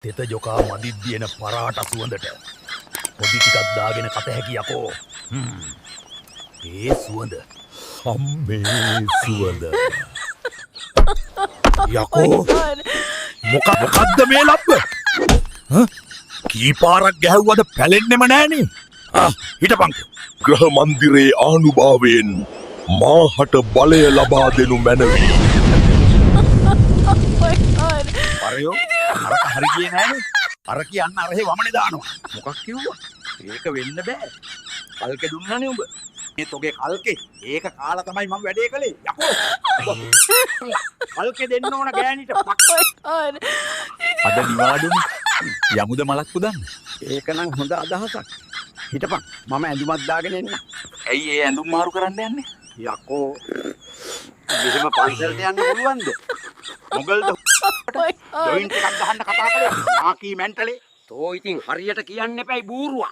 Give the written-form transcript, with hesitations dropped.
තෙත ජොකා මදිද්දියන පරාට සුවඳට පොඩි ටිකක් දාගෙන කත හැකි යකෝ. ඒ සුවඳ අම්මේ සුවඳ යකෝ මොකක්ද මේ ලබ්බ? කී පාරක් ගැහුවද පැලෙන්නෙම නෑනේ. හිටපන්ක. ග්‍රහ මන්දිරේ ආනුභාවයෙන් මාහට බලය ලබා දෙනු මැනවි. අරයෝ අරක හරි ගියේ නෑනේ. අර කියන්න අරහේ වමනේ දානවා. මොකක් කිව්වා? ඒක වෙන්න බෑ. කල්කේ දුන්නානේ උඹ. මේ තොගේ කල්කේ ඒක කාලා තමයි මම වැඩේ කළේ. යකෝ. කල්කේ දෙන්න ඕන ගෑණිට. අද නිවාඩුනේ. යමුද මලක් පුදන්න. ඒක නම් හොඳ අදහසක්. හිටපන් මම ඇඳුමක් දාගෙන එන්න. ඇයි ඒ ඇඳුම් මාරු කරන්න යන්නේ? යකෝ මෙහෙම පන්සලට යන්න පුළුවන්ද? මොගල්ද ජොයින්ට් එකක් ගහන්න කතා කළේ. නාකී මැන්ටලේ. තෝ ඉතින් හරියට කියන්න එපයි බූරුවා.